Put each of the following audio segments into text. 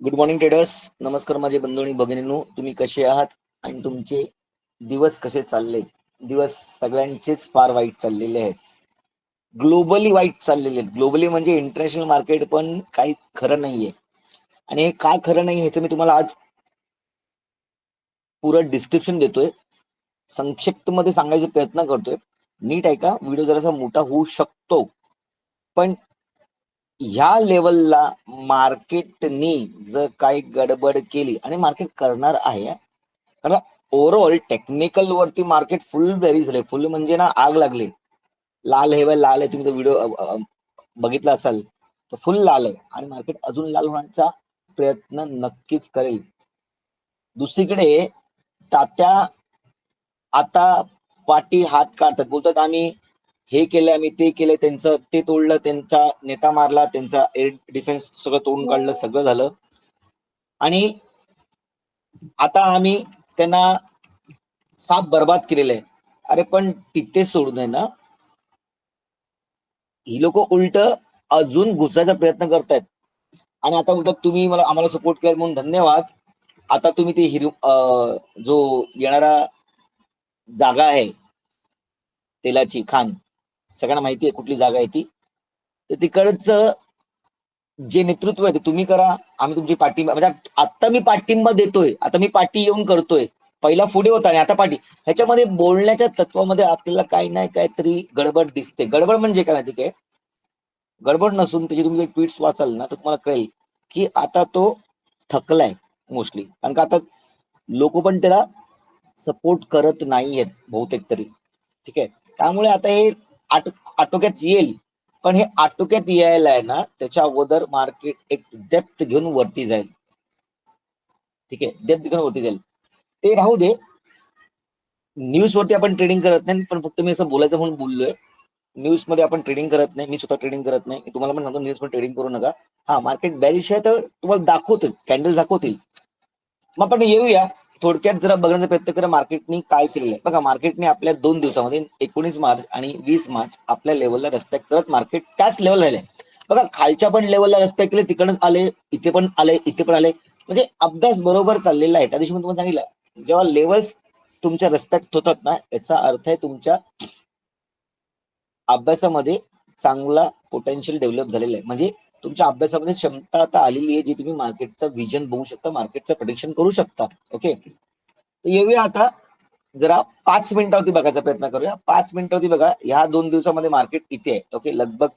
Good morning traders. नमस्कार माझे बंधू आणि भगिनींनो, तुम्ही कसे आहात आणि तुमचे दिवस कसे चालले? दिवस सगळ्यांचेच फार वाईट चाललेले आहेत. ग्लोबली वाईट चाललेले आहेत. ग्लोबली म्हणजे इंटरनॅशनल मार्केट पण काही खरं नाहीये. आणि हे काय खरं नाही ह्याचं मी तुम्हाला आज पुरं डिस्क्रिप्शन देतोय. संक्षिप्त मध्ये सांगायचा प्रयत्न करतोय. नीट ऐका, व्हिडिओ जरासा मोठा होऊ शकतो, पण ह्या लेवलला मार्केटनी जर काही गडबड केली आणि मार्केट करणार आहे, कारण ओव्हरऑल टेक्निकल वरती मार्केट फुल बेरीज झाले. फुल म्हणजे ना आग लागली. लाल हे लाल आहे. तुम्ही तो व्हिडिओ बघितला असाल तर फुल लाल आहे आणि मार्केट अजून लाल होण्याचा प्रयत्न नक्कीच करेल. दुसरीकडे तात्या आता पाठी हात काढतात, बोलतात आम्ही हे केलं, आम्ही ते केलं, त्यांचं ते तोडलं, त्यांचा नेता मारला, त्यांचा एअर डिफेन्स सगळं तोडून काढलं, सगळं झालं आणि आता आम्ही त्यांना साप बर्बाद केलेलं आहे. अरे पण तिथेच सोडू नये ना, ही लोक उलट अजून घुसायचा प्रयत्न करतायत. आणि आता उलट तुम्ही मला आम्हाला सपोर्ट केला म्हणून धन्यवाद. आता तुम्ही ती जो येणारा जागा आहे तेलाची खान, सगळ्यांना माहिती आहे कुठली जागा आहे ती, तर तिकडचं जे नेतृत्व आहे ते तुम्ही करा. आम्ही तुमची पाठिंबा, म्हणजे आता मी पाठिंबा देतोय, आता मी पाठी येऊन करतोय. पहिला पुढे होता आणि आता पाठी. ह्याच्यामध्ये बोलण्याच्या तत्वामध्ये आपल्याला काही नाही काहीतरी गडबड दिसते. गडबड म्हणजे काय माहिती काय? गडबड नसून त्याची तुम्ही ट्विट्स वाचाल ना तर तुम्हाला कळेल की आता तो थकलाय मोस्टली, कारण का आता लोक पण त्याला सपोर्ट करत नाहीयेत बहुतेक तरी. ठीक आहे, त्यामुळे आता हे आटोक्यात येईल. पण हे आटोक्यात यायला आहे ना, त्याच्या अगोदर मार्केट एक डेप्थ घेऊन वरती जाईल. ठीक आहे, डेप्थ घेऊन वरती जाईल. ते राहू दे. न्यूज वरती आपण ट्रेडिंग करत नाही, पण फक्त मी असं बोलायचं म्हणून बोललोय. न्यूज मध्ये आपण ट्रेडिंग करत नाही, मी स्वतः ट्रेडिंग करत नाही. तुम्हाला पण सांगतो न्यूज मध्ये ट्रेडिंग करू नका. हा, मार्केट बॅरिश आहे तर तुम्हाला दाखवतील, कॅन्डल दाखवतील. मग आपण येऊया थोडक्यात जरा बघण्याचा प्रयत्न करा मार्केटनी काय केलेलं आहे. बघा, मार्केटने आपल्या 2 दिवसामध्ये 19 मार्च आणि 20 मार्च आपल्या लेवलला रेस्पेक्ट करत मार्केट त्याच लेवल राहिले. बघा, खालच्या पण लेवलला रेस्पेक्ट केले, तिकडच आले, इथे पण आले, इथे पण आले. म्हणजे अभ्यास बरोबर चाललेला आहे. त्या दिवशी मी तुम्हाला सांगितलं, जेव्हा लेवल्स तुमच्या रेस्पेक्ट होतात ना, याचा अर्थ आहे तुमच्या अभ्यासामध्ये चांगला पोटेन्शियल डेव्हलप झालेला आहे. म्हणजे तुमच्या अभ्यासामध्ये क्षमता आता आलेली आहे, जी तुम्ही मार्केटचा विजन बघू शकता, मार्केटचं प्रेडिक्शन करू शकता. ओके, येऊया आता जरा 5 मिनिटावरती बघायचा प्रयत्न करूया. 5 मिनिटावरती बघा, ह्या 2 दिवसामध्ये मार्केट इथे आहे. ओके, लगभग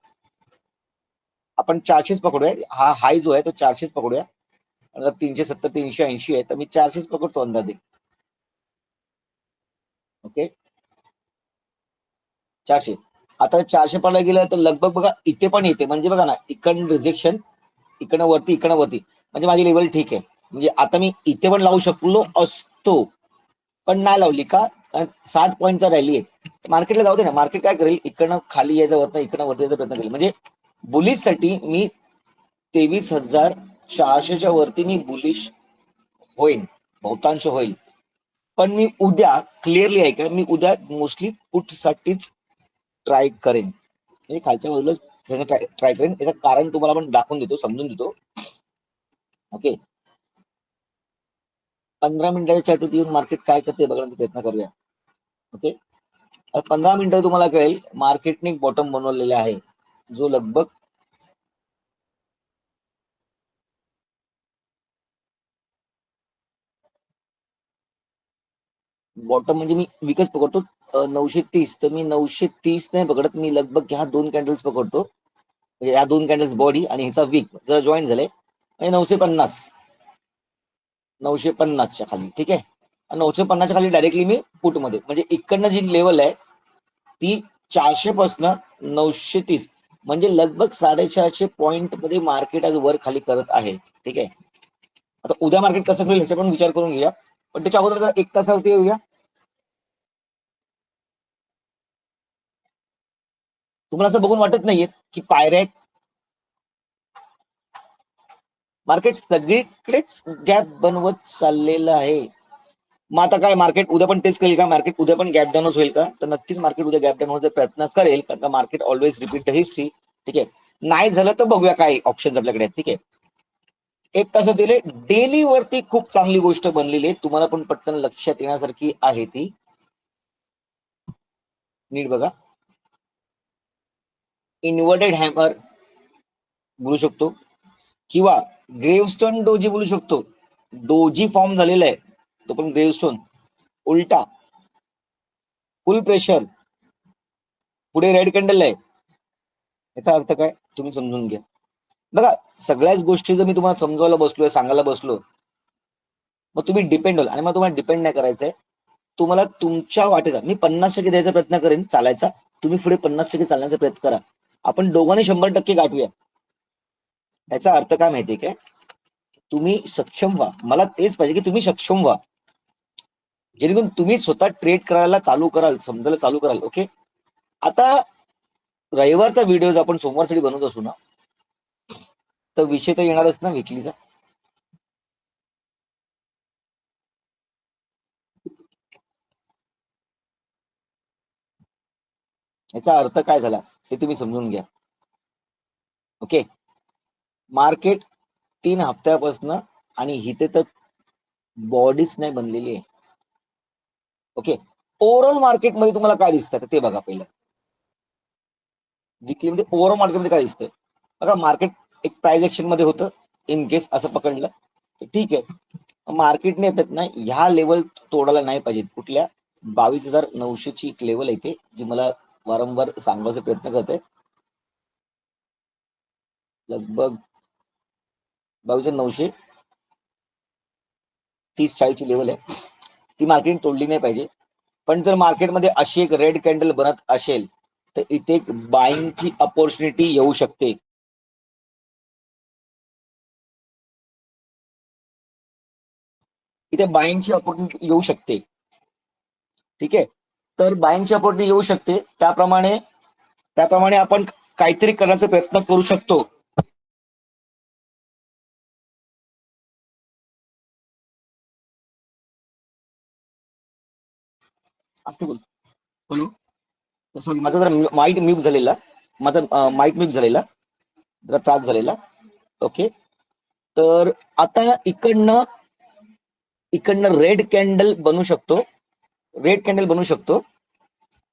आपण 400 पकडूया. हा हाय जो आहे तो 400 पकडूया. 370 380 आहे, तर मी 400 पकडतो अंदाजे. ओके, 400. आता 400 पडला गेलं तर लगभग बघा इथे पण येते. म्हणजे बघा ना, इकडनं रिजेक्शन, इकडनं वरती, इकडनं वरती. म्हणजे माझी लेवल ठीक आहे. म्हणजे आता मी इथे पण लावू शकलो असतो, पण नाही लावली. का? कारण 60 पॉईंटचा रॅली आहे. मार्केटला जाऊ दे ना, मार्केट काय करेल, इकडनं खाली यायचं, वरनं इकडनं वरती यायचा प्रयत्न करेल. म्हणजे बुलिश साठी मी 23,400च्या वरती मी बुलिश होईल, बहुतांश होईल. पण मी उद्या क्लिअरली आहे का, मी उद्या मोस्टली पुट साठीच ट्राय करेन. म्हणजे खालच्या बाजूलाच ट्राय करेन. याचं कारण तुम्हाला पण दाखवून देतो, समजून देतो. ओके, 15 मिनिटाच्या चार्टवरती येऊन मार्केट काय करते बघण्याचा प्रयत्न करूया. ओके, 15 मिनिटं तुम्हाला कळेल मार्केटने बॉटम बनवलेला आहे, जो लगभग बॉटम म्हणजे मी विकच पकडतो 930. तर मी 930 नाही पकडत, मी लगभग ह्या 2 कॅन्डल्स पकडतो. म्हणजे या 2 कॅन्डल्स बॉडी आणि ह्याचा वीक जरा जॉईन झाले आणि 950, 950च्या खाली. ठीक आहे, 950च्या खाली डायरेक्टली मी पुट मध्ये, म्हणजे इकडनं जी लेवल आहे ती 400 पासून 930, म्हणजे लगभग 450 पॉईंट मध्ये मार्केट आज वर खाली करत आहे. ठीक आहे, आता उद्या मार्केट कसं होईल ह्याचा पण विचार करून घेऊया. पण त्याच्या अगोदर जर 1 तासावरती येऊया. तुम्हाला असं बघून वाटत नाहीये की पायऱ्या आहेत? मार्केट सगळीकडेच गॅप बनवत चाललेलं आहे. मग आता काय, मार्केट उद्या पण तेच करेल का? मार्केट उद्या पण गॅप डाऊनच होईल का? तर नक्कीच मार्केट उद्या गॅप डाऊन होण्याचा प्रयत्न करेल, कारण का market always repeat the history. ठीक आहे, नाही झालं तर बघूया काय ऑप्शन आपल्याकडे आहेत. ठीक आहे, 1 तास दिले. डेली वरती खूप चांगली गोष्ट बनलेली आहे, तुम्हाला पण पटकन लक्षात येण्यासारखी आहे ती. नीट बघा. इन्व्हर्टेड हॅमर बोलू शकतो किंवा ग्रेवस्टोन डोजी बोलू शकतो. डोजी फॉर्म झालेला आहे तो पण ग्रेवस्टोन. उलटा फुल प्रेशर, पुढे रेड कॅन्डल आहे. याचा अर्थ काय तुम्ही समजून घ्या. बघा, सगळ्याच गोष्टी जर मी तुम्हाला समजवायला बसलोय, सांगायला बसलो, मग तुम्ही डिपेंड व्हाल. आणि मग तुम्हाला डिपेंड नाही करायचंय. तुम्हाला तुमच्या वाटेचा, मी 50% द्यायचा प्रयत्न करेन चालायचा, तुम्ही पुढे 50% चालण्याचा प्रयत्न करा. आपण दोघांनी 100% गाठूया. याचा अर्थ काय माहितीये काय, तुम्ही सक्षम व्हा. मला तेच पाहिजे की तुम्ही सक्षम व्हा, जेणेकरून तुम्ही स्वतः ट्रेड करायला चालू कराल, समजायला चालू कराल. ओके. आता रविवारचा व्हिडिओ आपण सोमवारसाठी बनवत असू ना, तर विषय तर येणारच ना विकलीचा. याचा अर्थ काय झाला ते तुम्ही समजून घ्या. ओके. मार्केट 3 हप्त्यापासून आणि इथे तर बॉडीच नाही बनलेली आहे. ओके. ओव्हरऑल मार्केटमध्ये तुम्हाला काय दिसतं ते बघा पहिलं. विकलीमध्ये ओव्हरऑल मार्केटमध्ये काय दिसतंय बघा. मार्केट एक प्राइस ऍक्शन मध्ये होतं, इन केस असं पकडलं तर ठीक आहे. मार्केटने येतात ना ह्या लेवल तोडायला नाही पाहिजे. कुठल्या 22,900 ची एक लेवल येते जी मला वारंवार सांगण्याचा प्रयत्न करते. लगभग 22,930-40 ची लेवल आहे, ती मार्केट तोडली नाही पाहिजे. पण जर मार्केटमध्ये अशी एक रेड कॅन्डल बनत असेल तर इथे एक बाईंगची अपॉर्च्युनिटी येऊ शकते. इथे बाईंगची अपॉर्च्युनिटी येऊ शकते. ठीक आहे. तर बाईंगची अपॉर्च्युनिटी येऊ शकते. त्याप्रमाणे आपण काहीतरी करण्याचा प्रयत्न करू शकतो. असते बोल बोलू. सॉरी, माझा जरा माईट म्यूट झालेला. माझा माईट म्यूट झालेला, जरा त्रास झालेला. ओके. तर आता इकडनं रेड कॅन्डल बनू शकतो. रेड कॅन्डल बनू शकतो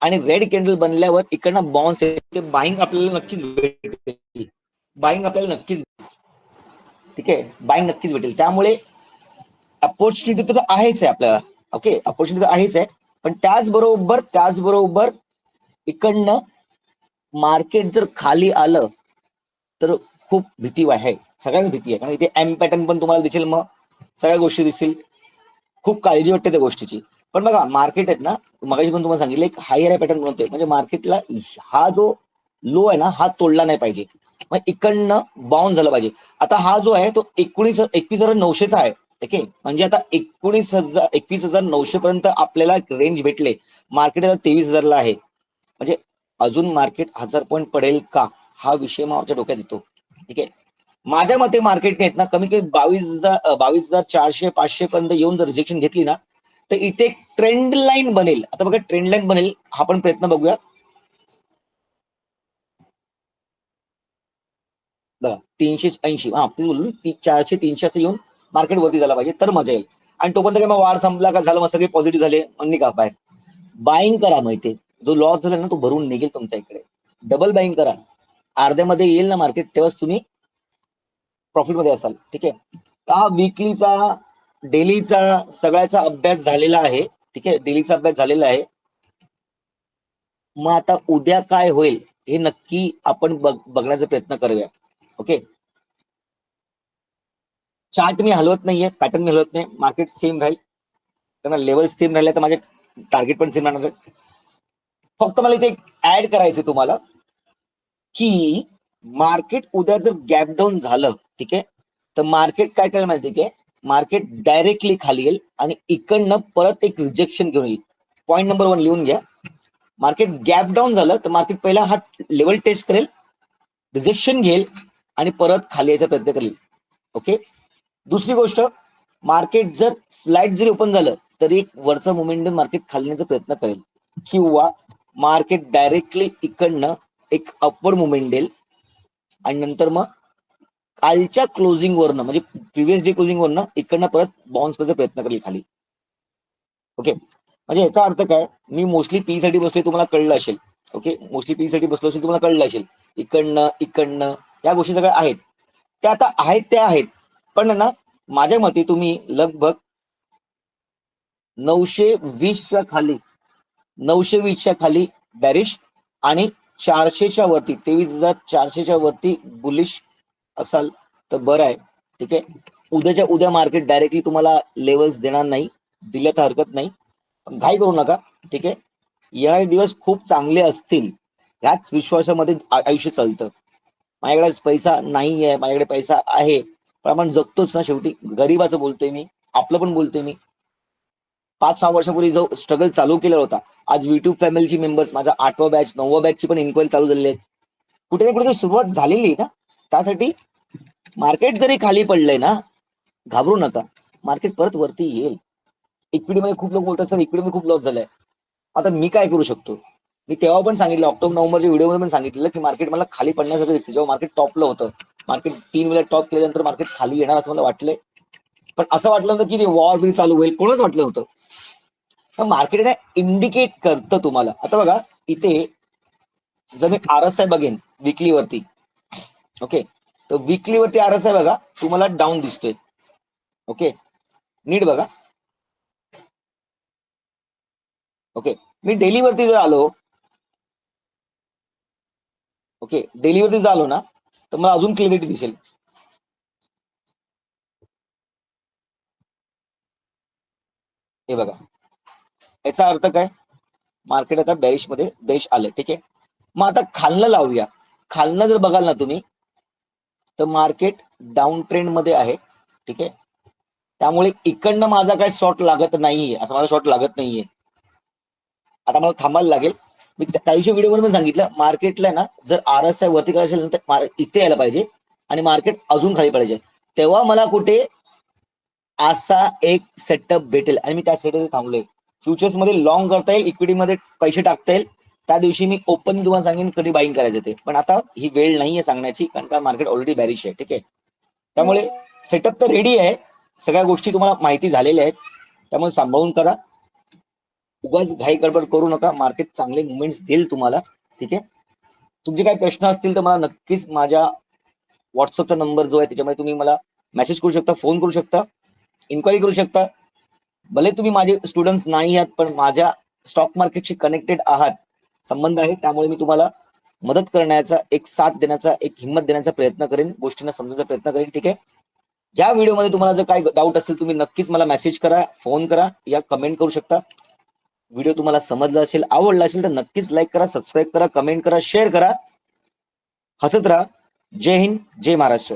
आणि रेड कॅन्डल बनल्यावर इकडनं बाउन्स येते. बाईंग आपल्याला नक्कीच भेटेल. बाईंग आपल्याला नक्कीच, ठीक आहे, बाईंग नक्कीच भेटेल. त्यामुळे अपॉर्च्युनिटी तर आहेच आहे आपल्याला. ओके, अपॉर्च्युनिटी तर आहेच आहे. पण त्याचबरोबर इकडनं मार्केट जर खाली आलं तर खूप भीती आहे, सगळ्यांना भीती आहे. कारण इथे एम पॅटर्न पण तुम्हाला दिसेल, मग सगळ्या गोष्टी दिसतील. खूप काळजी वाटते त्या गोष्टीची. पण बघा, मार्केट आहेत ना, मगाशी पण तुम्हाला सांगितलं एक हायर पॅटर्न बनतोय, म्हणजे मार्केटला हा जो लो आहे ना हा तोडला नाही पाहिजे. मग इकडनं बाउन्स झाला पाहिजे. आता हा जो आहे तो 21,900चा आहे. ओके. म्हणजे आता 21,900 पर्यंत आपल्याला रेंज भेटले. मार्केट आता 23,000ला आहे. म्हणजे अजून मार्केट 1000 पॉईंट पडेल का, हा विषय माझ्या डोक्यात येतो. ठीक आहे. माझ्या मते मार्केटने ना कमी कमी 22,400-500 पर्यंत येऊन जर रिजेक्शन घेतली ना तर इथे एक ट्रेंड लाईन बनेल. आता बघा, ट्रेंड लाईन बनेल हा पण प्रयत्न बघूया. बघा 380, हा तेच बोललो, 400-300 असं येऊन मार्केट वरती झाला पाहिजे तर मजा येईल. आणि तोपर्यंत काय मग वार संपला का झालं, मग सगळे पॉझिटिव्ह झाले म्हणून का बाहेर बाईंग करा. माहितीये जो लॉस झाला ना तो भरून निघेल तुमच्या इकडे. डबल बाईंग करा. अर्ध्यामध्ये येईल ना मार्केट तेव्हाच तुम्ही प्रॉफिट मध्ये असाल. ठीक आहे. हा विकलीचा, डेलीचा सगळ्याचा अभ्यास झालेला आहे. ठीक आहे, डेलीचा अभ्यास झालेला आहे. मग आता उद्या काय होईल हे नक्की आपण बघण्याचा प्रयत्न करूया. ओके. चार्ट मी हलवत नाहीये, पॅटर्न मी हलवत नाही, मार्केट सेम राहील. कारण लेवल सेम राहिले तर माझे टार्गेट पण सेम राहणार. फक्त मला इथे ऍड करायचे तुम्हाला की मार्केट उद्या जर गॅप डाऊन झालं, ठीक आहे, तर मार्केट काय करेल माहिती आहे, मार्केट डायरेक्टली खाली येईल आणि इकडनं परत एक रिजेक्शन घेऊन येईल. पॉईंट नंबर 1 लिहून घ्या. मार्केट गॅप डाऊन झालं तर मार्केट पहिला हा लेवल टेस्ट करेल, रिजेक्शन घेईल आणि परत खाली यायचा प्रयत्न करेल. ओके. दुसरी गोष्ट, मार्केट जर फ्लॅट जरी ओपन झालं तरी एक वरचा मोमेंटम मार्केट खाली येण्याचा प्रयत्न करेल किंवा मार्केट डायरेक्टली इकडनं एक अपवर्ड मुवमेंट देईल आणि नंतर मग कालच्या क्लोजिंग वरनं म्हणजे प्रिव्हियस डे क्लोजिंग वरनं इकडनं परत बाउन्स करायचा प्रयत्न करेल खाली. ओके, म्हणजे याचा अर्थ काय, मी मोस्टली पी साठी बसलोय तुम्हाला कळलं असेल. ओके, मोस्टली पी साठी बसलो असेल तुम्हाला कळलं असेल. इकडनं या गोष्टी सगळ्या आहेत, त्या आता आहेत त्या आहेत, पण ना माझ्या मते तुम्ही लगभग 920च्या खाली 920च्या खाली बॅरिश आणि 400च्या वरती 23,400च्या वरती बुलिश असाल तर बरं आहे. ठीक आहे, उद्याच्या उद्या मार्केट डायरेक्टली तुम्हाला लेवल्स देणार नाही, दिल्या तर हरकत नाही, घाई करू नका. ठीक आहे, येणारे दिवस खूप चांगले असतील ह्याच विश्वासामध्ये आयुष्य चालतं. माझ्याकडे पैसा नाही आहे, माझ्याकडे पैसा आहे, पण आपण जगतोच ना शेवटी. गरीबाचं बोलतोय मी, आपलं पण बोलतोय मी. 5-6 वर्षापूर्वी जो स्ट्रगल चालू केला होता, आज युट्यूब फॅमिलीची मेंबर्स, माझा 8वा बॅच 9वा बॅचची पण इन्क्वायरी चालू झालेली आहे. कुठे ना कुठे सुरुवात झालेली आहे ना. त्यासाठी मार्केट जरी खाली पडलंय ना, घाबरू नका, मार्केट परत वरती येईल. इक्विटीमध्ये खूप लोक बोलतात सर इक्विटीमध्ये खूप लॉस झालाय. आता मी काय करू शकतो, मी तेव्हा पण सांगितलं, ऑक्टोबर नोव्हेंबरच्या व्हिडिओमध्ये पण सांगितलेलं की मार्केट मला खाली पडण्यासारखं दिसते. जेव्हा मार्केट टॉपला होतं, मार्केट 3 वेळा टॉप केल्यानंतर मार्केट खाली येणार असं मला वाटलंय, पण असं वाटलं होतं की वॉर बिल चालू होईल, कोणच वाटलं होतं. तर मार्केट इंडिकेट करतं तुम्हाला. आता बघा इथे जर मी RSI बघेन विकली वरती, ओके, तर विकली वरती RSI बघा तुम्हाला डाऊन दिसतोय. ओके, नीट बघा. ओके, मी डेली वरती जर आलो, ओके, डेली वरती जर आलो ना तर मला अजून क्लिअरिटी दिसेल. हे बघा, याचा अर्थ काय, मार्केट आता बेरिश मध्ये बेरिश आले. ठीक आहे, मग आता खालनं लावूया. खालनं जर बघाल ना तुम्ही तर मार्केट डाऊन ट्रेंड मध्ये आहे. ठीक आहे, त्यामुळे इकडनं माझा काय शॉर्ट लागत नाहीये, असं माझा शॉर्ट लागत नाहीये. आता मला थांबायला लागेल. मी त्या दिवशी व्हिडिओमध्ये सांगितलं, मार्केटला ना जर RSI वरती करायचं असेल तर इथे यायला पाहिजे आणि मार्केट अजून खाली पाहिजे, तेव्हा मला कुठे असा एक सेटअप भेटेल आणि मी त्या सेटअप थांबलोय. फ्युचर्स मध्ये लॉंग करता येईल, इक्विटी मध्ये पैसे टाकता येईल, त्या दिवशी मी ओपन तुम्हाला सांगेन कधी बाईंग करायचं ते. पण आता ही वेळ नाहीये सांगण्याची, कारण का मार्केट ऑलरेडी बॅरिश आहे. ठीक आहे, त्यामुळे सेटअप तर रेडी आहे, सगळ्या गोष्टी तुम्हाला माहिती झालेल्या आहेत, त्यामुळे सांभाळून करा, उगाच घाई गडबड करू नका. मार्केट चांगले मुवमेंट्स देईल तुम्हाला. ठीक आहे, तुमचे काही प्रश्न असतील तर मला नक्कीच माझ्या व्हॉट्सअपचा नंबर जो आहे त्याच्यामध्ये तुम्ही मला मेसेज करू शकता, फोन करू शकता, इन्क्वायरी करू शकता. भले तुम्ही माझे स्टुडंट्स नाही आहात, पण माझ्या स्टॉक मार्केटशी कनेक्टेड आहात, संबंध आहे, त्यामुळे मी तुम्हाला मदत करण्याचा, एक साथ देण्याचा, एक हिंमत देण्याचा प्रयत्न करेन, गोष्टींना समजण्याचा प्रयत्न करेन. ठीक आहे, या व्हिडिओमध्ये तुम्हाला जर काही डाऊट असेल तुम्ही नक्कीच मला मेसेज करा, फोन करा या कमेंट करू शकता. व्हिडिओ तुम्हाला समजला असेल, आवडला असेल तर नक्कीच लाईक करा, सबस्क्राईब करा, कमेंट करा, शेअर करा. हसत राहा. जय हिंद, जय महाराष्ट्र.